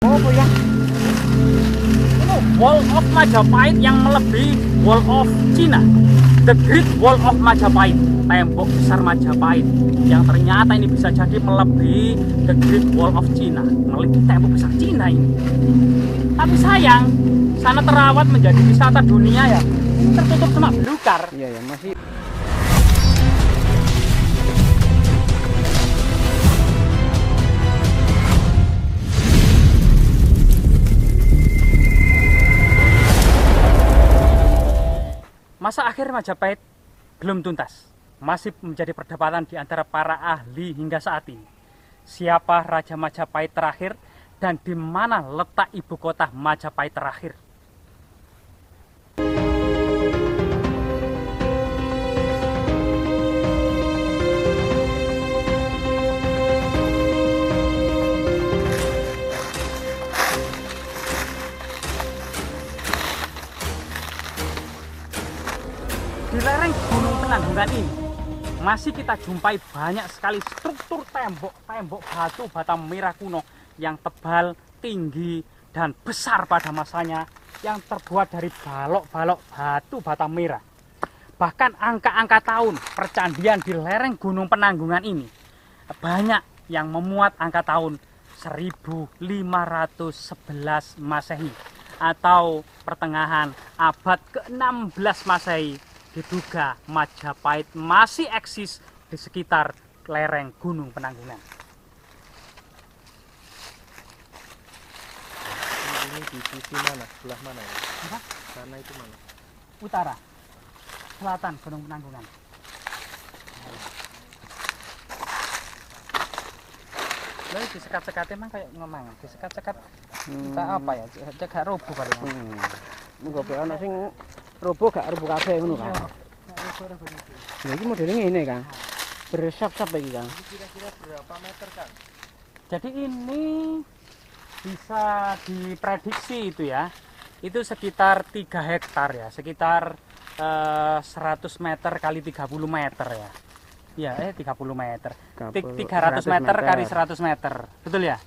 Oh, apa ya? Ini Wall of Majapahit yang melebihi Wall of China. The Great Wall of Majapahit, tembok besar Majapahit yang ternyata ini bisa jadi melebihi The Great Wall of China, melebihi tembok besar China ini. Tapi sayang, sana terawat menjadi wisata dunia ya. Ini tertutup sama belukar. Iya ya, masih. Masa akhir Majapahit belum tuntas. Masih menjadi perdebatan di antara para ahli hingga saat ini. Siapa Raja Majapahit terakhir dan di mana letak ibu kota Majapahit terakhir? Di lereng Gunung Penanggungan ini masih kita jumpai banyak sekali struktur tembok batu bata merah kuno yang tebal, tinggi, dan besar pada masanya yang terbuat dari balok-balok batu bata merah. Bahkan angka-angka tahun percandian di lereng Gunung Penanggungan ini banyak yang memuat angka tahun 1511 Masehi atau pertengahan abad ke-16 Masehi. Diduga Majapahit masih eksis di sekitar lereng Gunung Penanggungan. Ini di sisi mana? Sebelah mana ya? Apa? Sana itu mana? Utara, selatan Gunung Penanggungan. Lalu disekat-sekat emang kayak ngomong, disekat-sekat kita apa ya? Cegak roboh kali. Monggo pe ana sing roboh gak roboh kabeh ngono kan. Ya iki modelnya ngene kan. Beresap-sap iki kan. Kira-kira berapa meter kan? Jadi ini bisa diprediksi itu ya. Itu sekitar 3 hektar ya, sekitar 100 meter kali 30 meter ya. Iya, 30 meter. 300 meter kali 100 meter. Betul ya?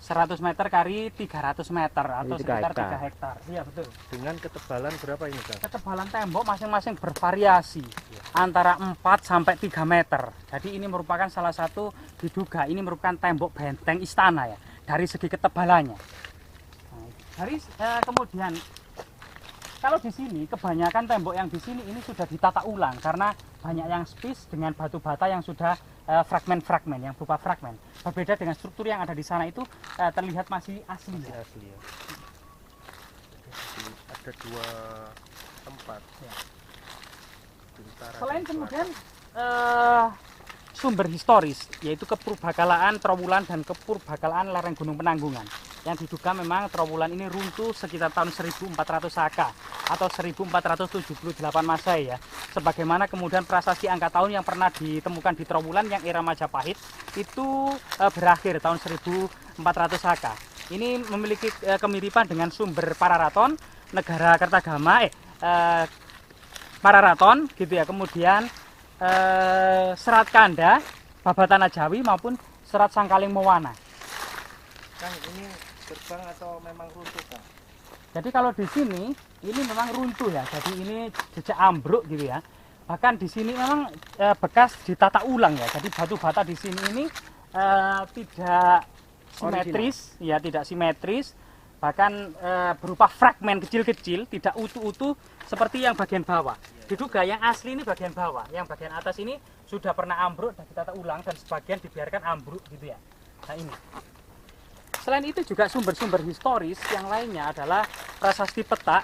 100 meter kali 300 meter atau sekitar 3 hektar. Iya, betul. Dengan ketebalan berapa ini kan? Ketebalan tembok masing-masing bervariasi antara 4 sampai 3 meter. Jadi ini merupakan salah satu diduga ini merupakan tembok benteng istana ya dari segi ketebalannya. Nah, kemudian kalau di sini kebanyakan tembok yang di sini ini sudah ditata ulang karena banyak yang spis dengan batu bata yang sudah fragmen-fragmen yang berupa fragmen. Berbeda dengan struktur yang ada di sana itu terlihat masih asli. Masih asli ya. Ada 2 tempat. Ya. Bintara Selain dan kemudian sumber historis yaitu kepurbakalaan Trowulan dan kepurbakalaan lereng Gunung Penanggungan yang diduga memang Trowulan ini runtuh sekitar tahun 1400 Saka atau 1478 Masehi ya. Sebagaimana kemudian prasasti angka tahun yang pernah ditemukan di Trowulan yang era Majapahit itu berakhir tahun 1400 Saka. Ini memiliki kemiripan dengan sumber Pararaton, Negara Kertagama, Pararaton gitu ya. Kemudian Serat Kanda, Babatana Jawi maupun Serat Sangkaling Mowana. Kang, ini gerbang atau memang runtuh Kang? Jadi kalau di sini ini memang runtuh ya. Jadi ini jejak ambruk gitu ya. Bahkan di sini memang bekas ditata ulang ya. Jadi batu bata di sini ini tidak simetris, ya tidak simetris. Bahkan berupa fragmen kecil-kecil, tidak utuh-utuh seperti yang bagian bawah. Diduga yang asli ini bagian bawah, yang bagian atas ini sudah pernah ambruk dan ditata ulang dan sebagian dibiarkan ambruk gitu ya. Nah ini. Selain itu juga sumber-sumber historis yang lainnya adalah prasasti petak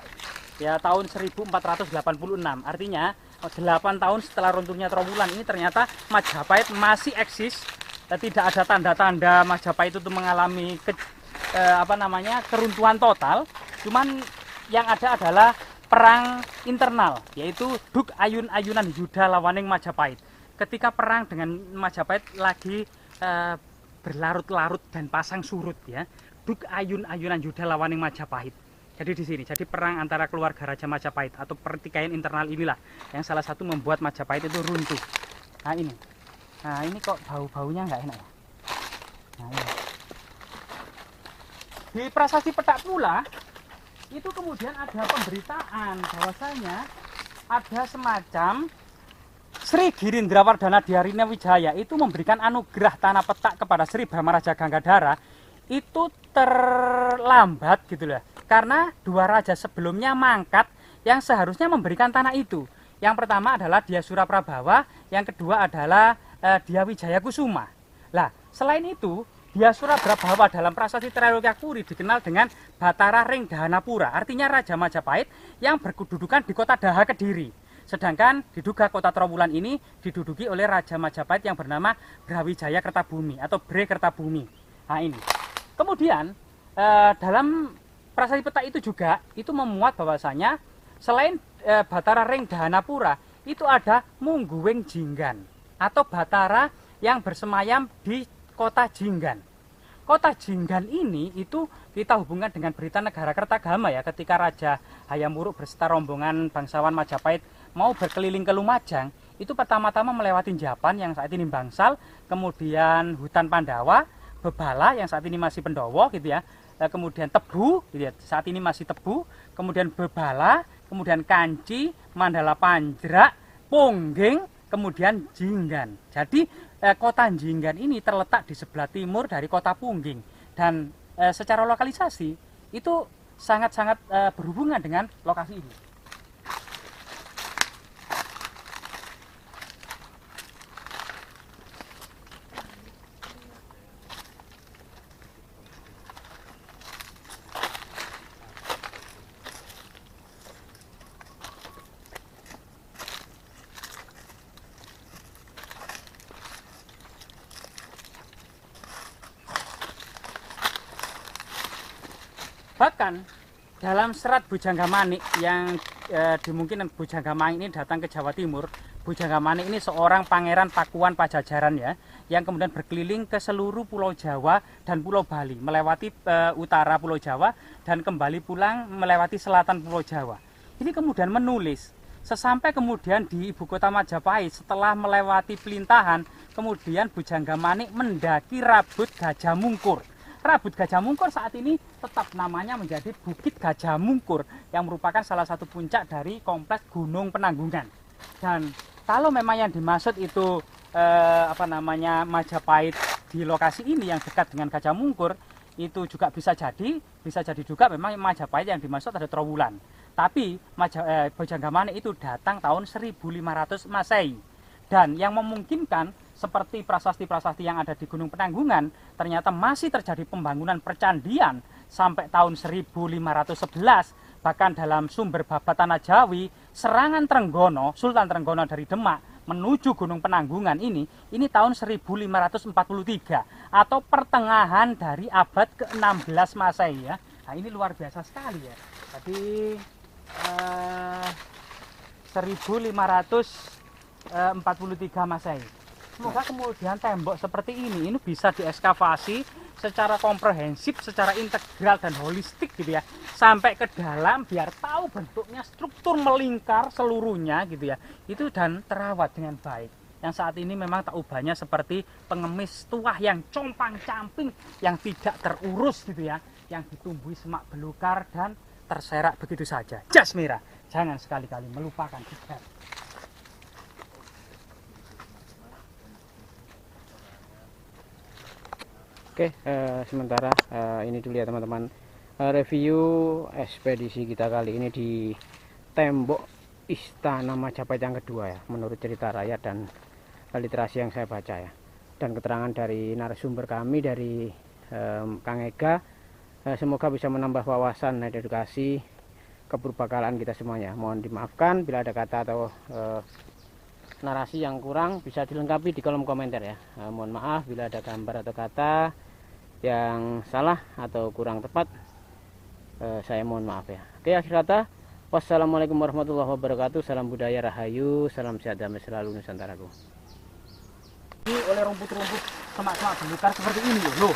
ya tahun 1486. Artinya 8 tahun setelah runtuhnya Trowulan ini ternyata Majapahit masih eksis. Tidak ada tanda-tanda Majapahit itu mengalami keruntuhan total. Cuman yang ada adalah perang internal yaitu Duk Ayun-ayunan Yuda lawaning Majapahit. Ketika perang dengan Majapahit lagi berlarut-larut dan pasang surut ya. Duk Ayun-ayunan Yuda lawaning Majapahit. Jadi di sini, jadi perang antara keluarga Raja Majapahit atau pertikaian internal inilah yang salah satu membuat Majapahit itu runtuh. Nah ini. Nah ini kok bau-baunya nggak enak ya. Nah, ini. di prasasti Petak pula itu kemudian ada pemberitaan bahwasanya ada semacam Sri Girindrawardhana Dhyarina Wijaya itu memberikan anugerah tanah petak kepada Sri Brahmaraja Ganggadhara itu terlambat gitu loh. Karena dua raja sebelumnya mangkat yang seharusnya memberikan tanah itu. Yang pertama adalah Dia Suraprabawa, yang kedua adalah Dia Wijaya Kusuma. Lah, selain itu, Dia Suraprabawa dalam prasasti Trailokyakpuri dikenal dengan Batara Ring Dahanapura, artinya Raja Majapahit yang berkedudukan di kota Daha Kediri. Sedangkan diduga kota Trowulan ini diduduki oleh Raja Majapahit yang bernama Brawijaya Kertabumi atau Bre Kertabumi. Nah ini. Kemudian dalam prasasti Petak itu juga itu memuat bahwasanya selain Batara Ring Dahanapura itu ada Mungguwing Jinggan atau Batara yang bersemayam di kota Jinggan. Kota Jinggan ini itu kita hubungkan dengan berita negara Kertagama ya, ketika Raja Hayam Wuruk beserta rombongan bangsawan Majapahit mau berkeliling ke Lumajang, itu pertama-tama melewati Japan yang saat ini Bangsal, kemudian hutan Pandawa, Bebala yang saat ini masih Pendowo gitu ya, kemudian Tebu gitu ya, saat ini masih Tebu, kemudian Bebala, kemudian Kanci, Mandala Panjrak, Ponggeng, kemudian Jinggan. Jadi kota Jinggan ini terletak di sebelah timur dari kota Pungging dan secara lokalisasi itu sangat-sangat berhubungan dengan lokasi ini. Bahkan dalam serat Bujangga Manik yang dimungkinkan Bujangga Manik ini datang ke Jawa Timur. Bujangga Manik ini seorang pangeran Pakuan Pajajaran ya, yang kemudian berkeliling ke seluruh Pulau Jawa dan Pulau Bali, melewati utara Pulau Jawa dan kembali pulang melewati selatan Pulau Jawa. Ini kemudian menulis, sesampai kemudian di ibu kota Majapahit setelah melewati Pelintahan, kemudian Bujangga Manik mendaki Rabut Gajah Mungkur. Rabut Gajah Mungkur saat ini tetap namanya menjadi Bukit Gajah Mungkur yang merupakan salah satu puncak dari kompleks Gunung Penanggungan. Dan kalau memang yang dimaksud itu Majapahit di lokasi ini yang dekat dengan Gajah Mungkur, itu juga bisa jadi juga memang Majapahit yang dimaksud ada Trowulan. Tapi Bujangga Manik itu datang tahun 1500 Masehi. Dan yang memungkinkan seperti prasasti-prasasti yang ada di Gunung Penanggungan, ternyata masih terjadi pembangunan percandian sampai tahun 1511. Bahkan dalam sumber Babat Tanah Jawi, serangan Trenggono, Sultan Trenggono dari Demak menuju Gunung Penanggungan ini tahun 1543 atau pertengahan dari abad ke-16 Masehi ya. Nah, ini luar biasa sekali ya. Jadi 1543 Masehi. Semoga kemudian tembok seperti ini bisa diekskavasi secara komprehensif, secara integral dan holistik gitu ya, sampai ke dalam biar tahu bentuknya, struktur melingkar seluruhnya gitu ya, itu dan terawat dengan baik. Yang saat ini memang tak ubahnya seperti pengemis tuah yang compang-camping, yang tidak terurus gitu ya, yang ditumbuhi semak belukar dan terserak begitu saja. Jasmira, jangan sekali-kali melupakan sejarah. Oke, sementara ini dulu ya teman-teman, review ekspedisi kita kali ini di tembok Istana Majapahit yang kedua ya, menurut cerita rakyat dan literasi yang saya baca ya, dan keterangan dari narasumber kami dari Kang Ega. Semoga bisa menambah wawasan dan edukasi kepurbakalaan kita semuanya. Mohon dimaafkan bila ada kata atau narasi yang kurang, bisa dilengkapi di kolom komentar ya. Mohon maaf bila ada gambar atau kata yang salah atau kurang tepat, saya mohon maaf ya. Oke, akhir kata, wassalamualaikum warahmatullahi wabarakatuh. Salam budaya rahayu, salam sehat damai selalu Nusantaraku. Ini oleh rumput-rumput semak-semak belukar seperti ini loh.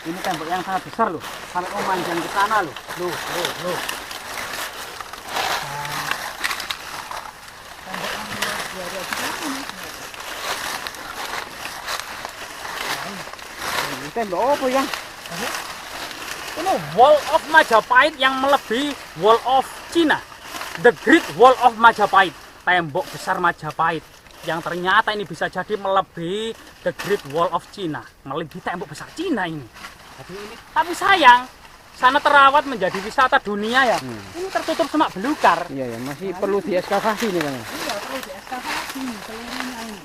Ini tembok yang sangat besar loh, sampai memanjang ke sana loh. Tembok yang luar biasa ini. Ini tembok apa yang? Ini Wall of Majapahit yang melebihi Wall of China. The Great Wall of Majapahit, tembok besar Majapahit yang ternyata ini bisa jadi melebihi The Great Wall of China, melebihi tembok besar China ini. Jadi ini, tapi sayang, sana terawat menjadi wisata dunia ya. Ini tertutup semak belukar. Iya ya, masih perlu diekskavasi nih Bang. Iya, perlu diekskavasi seluruhnya ini.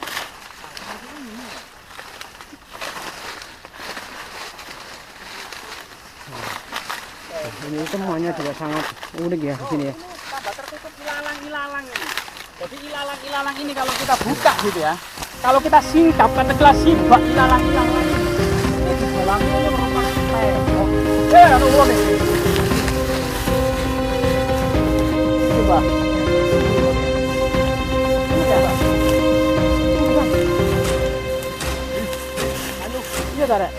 Ini semuanya juga sangat unik ya di sini ya. Ini tambah tertutup ilalang-ilalang ini. Jadi ilalang-ilalang ini kalau kita buka gitu ya, kalau kita singkap, katakanlah simbak ilalang-ilalang ini di dalamnya ini merupakan tembok. Ada uang nih. Coba. Ini ya, Pak. Iya, Tarek.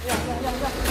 Iya, iya, iya.